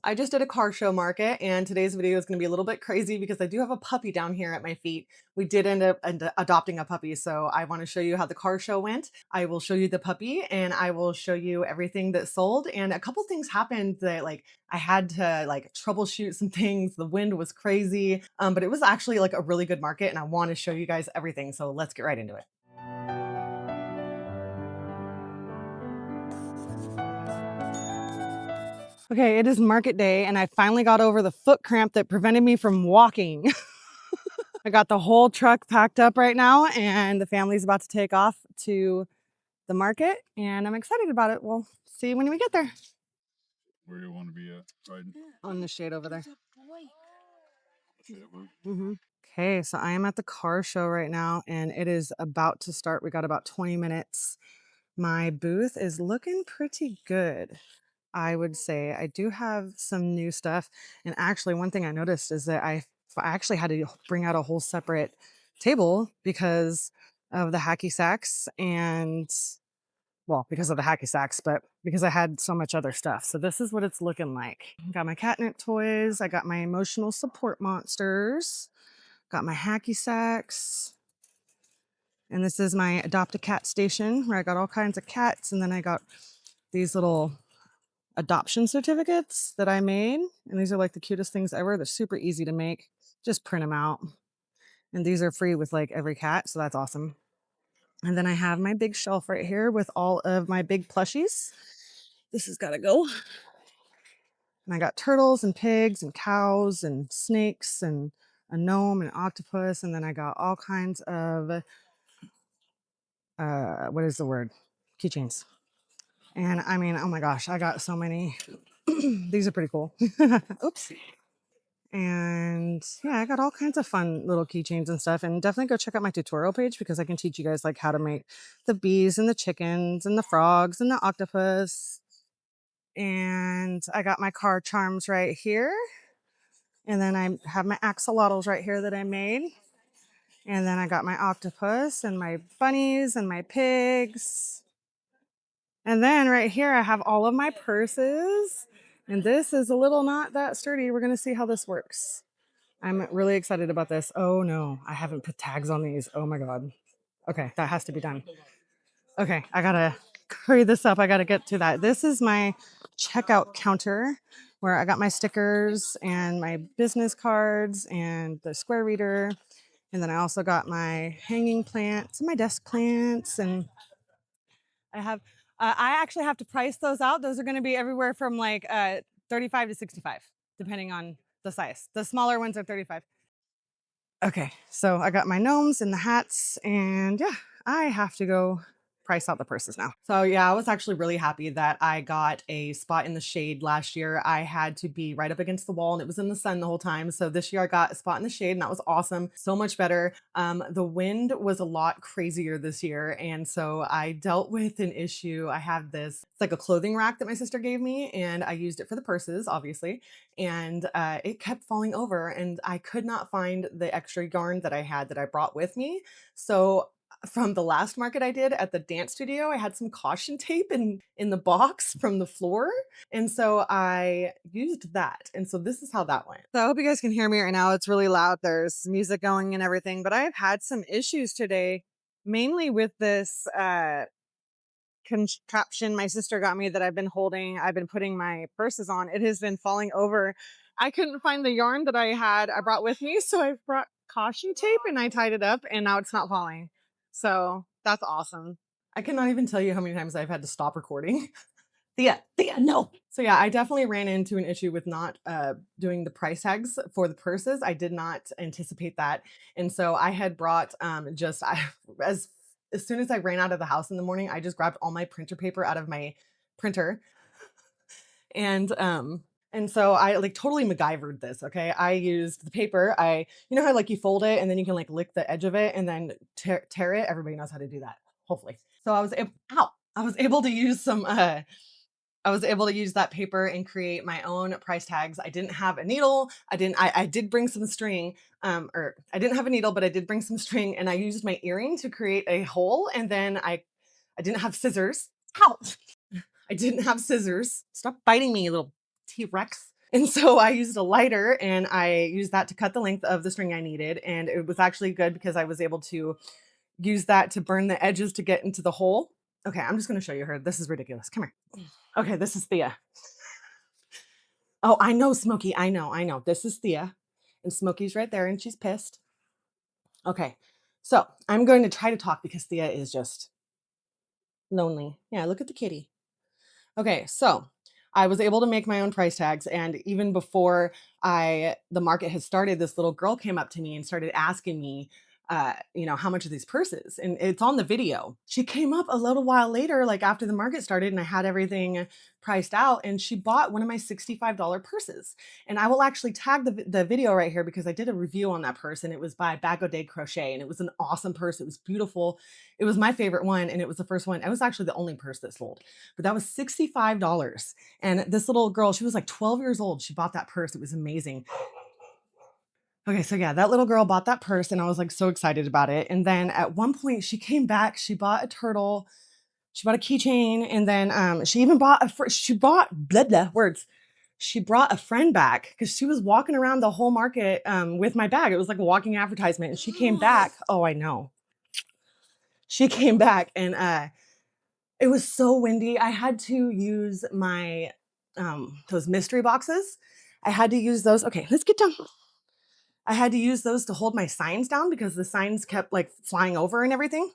I just did a car show market, and today's video is going to be a little bit crazy because I do have a puppy down here at my feet. We did end up adopting a puppy, so I want to show you how the car show went. I will show you the puppy, and I will show you everything that sold. And a couple things happened that I had to troubleshoot some things. The wind was crazy, but it was actually like a really good market, and I want to show you guys everything. So let's get right into it. Okay, it is market day, and I finally got over the foot cramp that prevented me from walking. I got the whole truck packed up right now, and the family's about to take off to the market, and I'm excited about it. We'll see when we get there. Where do you want to be at? Right On the shade over there. in Okay, so I am at the car show right now, and it is about to start. We got about 20 minutes. My booth is looking pretty good, I would say. I do have some new stuff. And actually, one thing I noticed is that I actually had to bring out a whole separate table because of the hacky sacks and, well, because of the hacky sacks, but because I had so much other stuff. So this is what it's looking like. Got my catnip toys. I got my emotional support monsters. Got my hacky sacks. And this is my adopt a cat station where I got all kinds of cats. And then I got these little adoption certificates that I made. And these are like the cutest things ever. They're super easy to make. Just print them out. And these are free with like every cat. So that's awesome. And then I have my big shelf right here with all of my big plushies. This has got to go. And I got turtles and pigs and cows and snakes and a gnome and an octopus. And then I got all kinds of, what is the word? Keychains. And I mean, oh my gosh, I got so many. These are pretty cool. Oops. And yeah, I got all kinds of fun little keychains and stuff. And definitely go check out my tutorial page because I can teach you guys like how to make the bees and the chickens and the frogs and the octopus. And I got my car charms right here. And then I have my axolotls right here that I made. And then I got my octopus and my bunnies and my pigs. And then right here, I have all of my purses. And this is a little not that sturdy. We're going to see how this works. I'm really excited about this. Oh no, I haven't put tags on these. Oh my God. Okay, that has to be done. Okay, I gotta hurry this up. I gotta get to that. This is my checkout counter where I got my stickers and my business cards and the square reader. And then I also got my hanging plants and my desk plants. And I have, I actually have to price those out. Those are gonna be everywhere from like 35 to 65, depending on the size. The smaller ones are 35. Okay, so I got my gnomes and the hats, and yeah, I have to go price out the purses now. So yeah, I was actually really happy that I got a spot in the shade last year. I had to be right up against the wall and it was in the sun the whole time. So this year I got a spot in the shade and that was awesome. So much better. The wind was a lot crazier this year. And so I dealt with an issue. I have this, it's like a clothing rack that my sister gave me and I used it for the purses, obviously. And it kept falling over and I could not find the extra yarn that I had that I brought with me. So from the last market I did at the dance studio, I had some caution tape in the box from the floor. And so I used that. And so this is how that went. So I hope you guys can hear me right now. It's really loud. There's music going and everything, but I've had some issues today, mainly with this contraption my sister got me that I've been holding. I've been putting my purses on. It has been falling over. I couldn't find the yarn that I brought with me, so I brought caution tape and I tied it up and now it's not falling. So that's awesome. I cannot even tell you how many times I've had to stop recording. Thea, no. So yeah, I definitely ran into an issue with not doing the price tags for the purses. I did not anticipate that. And so I had brought as as soon as I ran out of the house in the morning, I just grabbed all my printer paper out of my printer and so I like totally MacGyvered this. Okay. I used the paper. You know how like you fold it and then you can like lick the edge of it and then tear it. Everybody knows how to do that, hopefully. So I was able to use I was able to use that paper and create my own price tags. I didn't have a needle. I did bring some string, or I didn't have a needle, but I did bring some string and I used my earring to create a hole. And then I didn't have scissors. Ow! I didn't have scissors. Stop biting me, you little T-Rex. And so I used a lighter and I used that to cut the length of the string I needed. And it was actually good because I was able to use that to burn the edges to get into the hole. Okay, I'm just going to show you her. This is ridiculous. Come here. Okay, this is Thea. Oh, I know, Smokey. I know. This is Thea. And Smokey's right there and she's pissed. Okay, so I'm going to try to talk because Thea is just lonely. Yeah, look at the kitty. Okay, so I was able to make my own price tags, and even before the market had started, this little girl came up to me and started asking me, how much are these purses? And it's on the video. She came up a little while later, like after the market started, and I had everything priced out, and she bought one of my $65 purses. And I will actually tag the video right here because I did a review on that purse, and it was by Bag O' Day Crochet, and it was an awesome purse. It was beautiful. It was my favorite one, and it was the first one. It was actually the only purse that sold, but that was $65. And this little girl, she was like 12 years old. She bought that purse. It was amazing. Okay, so yeah, that little girl bought that purse and I was like so excited about it. And then at one point she came back, she bought a turtle, she bought a keychain, and then she even bought she bought blah blah words. She brought a friend back because she was walking around the whole market with my bag. It was like a walking advertisement. And she came back. Oh, I know. She came back and it was so windy. I had to use my those mystery boxes. I had to use those. Okay, let's get down. I had to use those to hold my signs down because the signs kept like flying over and everything.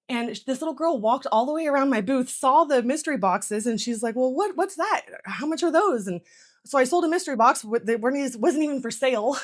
And this little girl walked all the way around my booth, saw the mystery boxes, and she's like, "Well, what's that? How much are those?" And so I sold a mystery box that wasn't even for sale.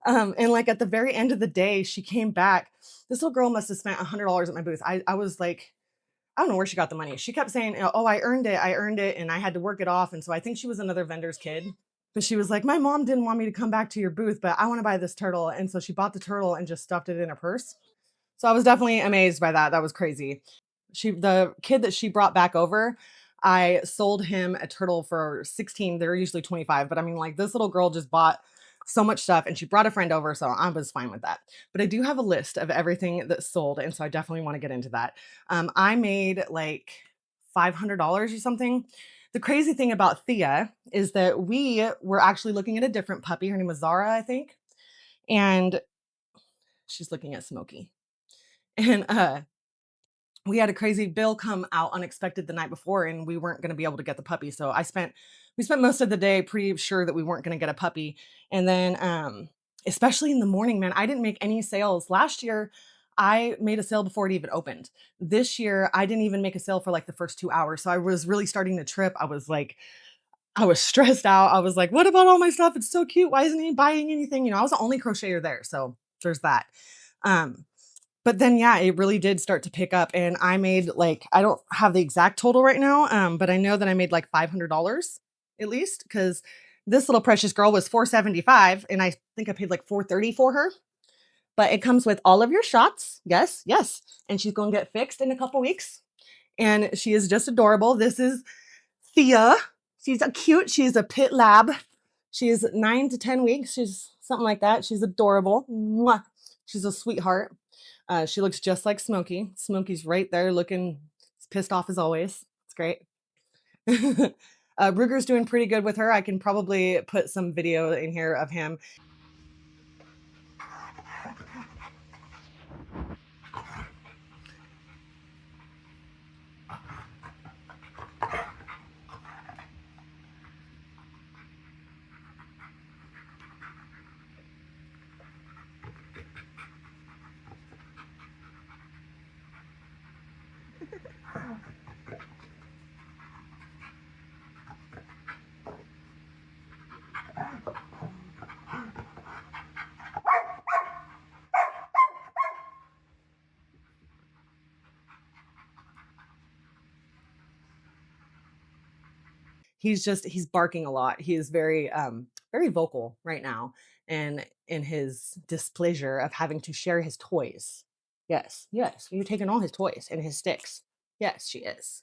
And like at the very end of the day, she came back. This little girl must have spent $100 at my booth. I was like, I don't know where she got the money. She kept saying, "Oh, I earned it, and I had to work it off." And so I think she was another vendor's kid. But she was like, "My mom didn't want me to come back to your booth, but I want to buy this turtle." And so she bought the turtle and just stuffed it in her purse. So I was definitely amazed by that. That was crazy. The kid that she brought back over, I sold him a turtle for 16. They're usually 25, but I mean, like this little girl just bought so much stuff and she brought a friend over, so I was fine with that. But I do have a list of everything that sold, and so I definitely want to get into that. I made like $500 or something. The crazy thing about Thea is that we were actually looking at a different puppy. Her name was Zara, I think, and she's looking at Smokey. And we had a crazy bill come out unexpected the night before and we weren't going to be able to get the puppy. So we spent most of the day pretty sure that we weren't going to get a puppy. And then especially in the morning, man, I didn't make any sales. Last year I made a sale before it even opened. This year I didn't even make a sale for like the first 2 hours. So I was really starting to trip. I was stressed out. I was like, what about all my stuff? It's so cute. Why isn't he buying anything? I was the only crocheter there. So there's that. Um, but then, yeah, it really did start to pick up, and I made like I don't have the exact total right now, but I know that I made like $500 at least because this little precious girl was 475, and I think I paid like 430 for her. But it comes with all of your shots, yes, yes, and she's going to get fixed in a couple weeks, and she is just adorable. This is Thea. She's a cute. She's a pit lab. She's 9 to 10 weeks. She's something like that. She's adorable. Mwah. She's a sweetheart. She looks just like Smokey. Smokey's right there looking pissed off as always. It's great. Ruger's doing pretty good with her. I can probably put some video in here of him. He's barking a lot. He is very vocal right now and in his displeasure of having to share his toys. Yes, yes, you're taking all his toys and his sticks. Yes, she is.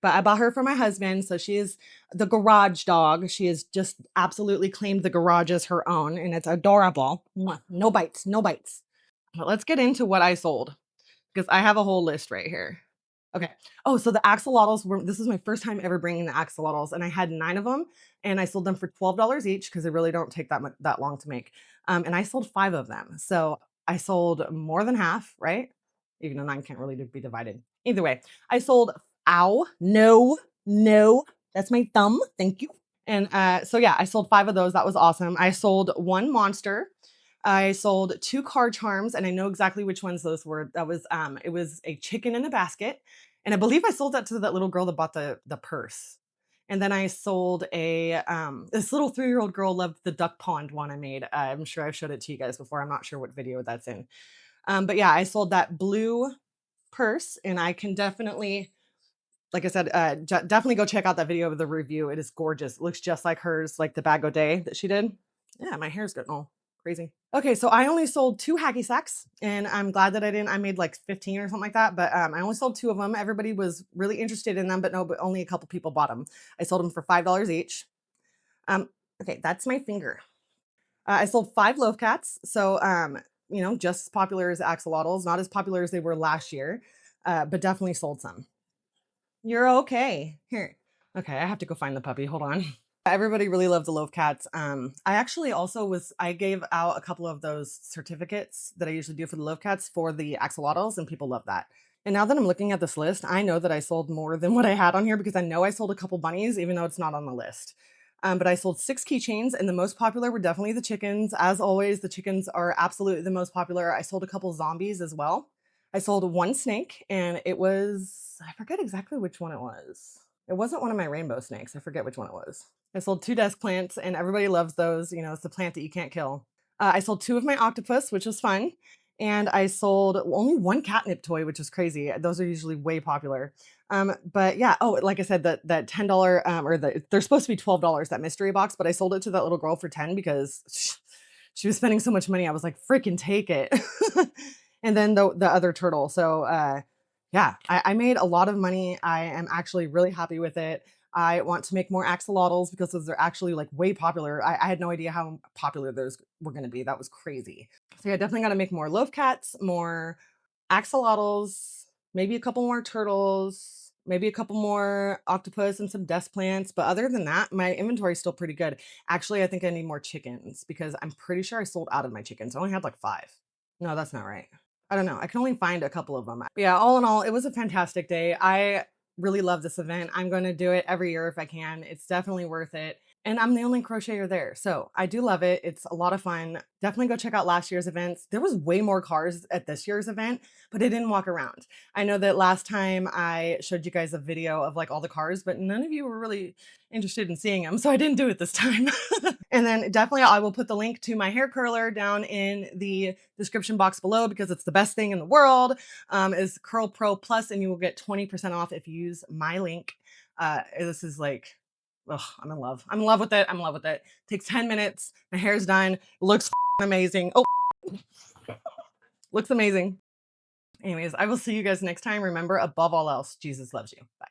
But I bought her for my husband, so she is the garage dog. She has just absolutely claimed the garage as her own, and it's adorable. Mwah. No bites, no bites. But let's get into what I sold because I have a whole list right here. Okay. Oh, so the axolotls were, this is my first time ever bringing the axolotls, and I had 9 of them, and I sold them for $12 each because they really don't take that long to make. And I sold 5 of them. So I sold more than half, right? Even though 9 can't really be divided. Either way, I sold, ow, no, no, that's my thumb. Thank you. And so yeah, I sold 5 of those. That was awesome. I sold 1 monster. I sold 2 car charms, and I know exactly which ones those were. That was it was a chicken in a basket, and I believe I sold that to that little girl that bought the purse. And then I sold a this little 3-year-old girl loved the duck pond one I made. I'm sure I've showed it to you guys before. I'm not sure what video that's in. But yeah, I sold that blue purse, and I can definitely, like I said, definitely go check out that video of the review. It is gorgeous. It looks just like hers, like the bag o' day that she did. Yeah, my hair's getting all crazy. Okay, so I only sold 2 hacky sacks, and I'm glad that I didn't. I made like 15 or something like that, but I only sold 2 of them. Everybody was really interested in them, but no, but only a couple people bought them. I sold them for $5 each. Um, okay, that's my finger. I sold 5 loaf cats, so just as popular as axolotls, not as popular as they were last year, but definitely sold some. You're okay. Here. Okay, I have to go find the puppy. Hold on. Everybody really loved the loaf cats. I actually also I gave out a couple of those certificates that I usually do for the loaf cats for the axolotls, and people love that. And now that I'm looking at this list, I know that I sold more than what I had on here because I know I sold a couple bunnies, even though it's not on the list. But I sold 6 keychains, and the most popular were definitely the chickens. As always, the chickens are absolutely the most popular. I sold a couple zombies as well. I sold 1 snake, and it was, I forget exactly which one it was. It wasn't one of my rainbow snakes. I forget which one it was. I sold 2 desk plants, and everybody loves those. It's the plant that you can't kill. I sold 2 of my octopus, which was fun. And I sold only 1 catnip toy, which is crazy. Those are usually way popular. But yeah, oh, like I said, that $10 they're supposed to be $12, that mystery box, but I sold it to that little girl for 10 because she was spending so much money. I was like, freaking take it. And then the other turtle. So yeah, I made a lot of money. I am actually really happy with it. I want to make more axolotls because those are actually like way popular. I had no idea how popular those were going to be. That was crazy. So yeah, definitely got to make more loaf cats, more axolotls, maybe a couple more turtles, maybe a couple more octopus and some desk plants. But other than that, my inventory is still pretty good. Actually, I think I need more chickens because I'm pretty sure I sold out of my chickens. I only had like 5. No, that's not right. I don't know. I can only find a couple of them. But yeah, all in all, it was a fantastic day. I really love this event. I'm going to do it every year if I can. It's definitely worth it. And I'm the only crocheter there. So I do love it. It's a lot of fun. Definitely go check out last year's events. There was way more cars at this year's event, but I didn't walk around. I know that last time I showed you guys a video of like all the cars, but none of you were really interested in seeing them. So I didn't do it this time. And then definitely I will put the link to my hair curler down in the description box below because it's the best thing in the world. Is Curl Pro Plus, and you will get 20% off if you use my link. This is like, ugh, I'm in love. I'm in love with it. I'm in love with it. Takes 10 minutes. My hair's done. Looks amazing. Oh, looks amazing. Anyways, I will see you guys next time. Remember, above all else, Jesus loves you. Bye.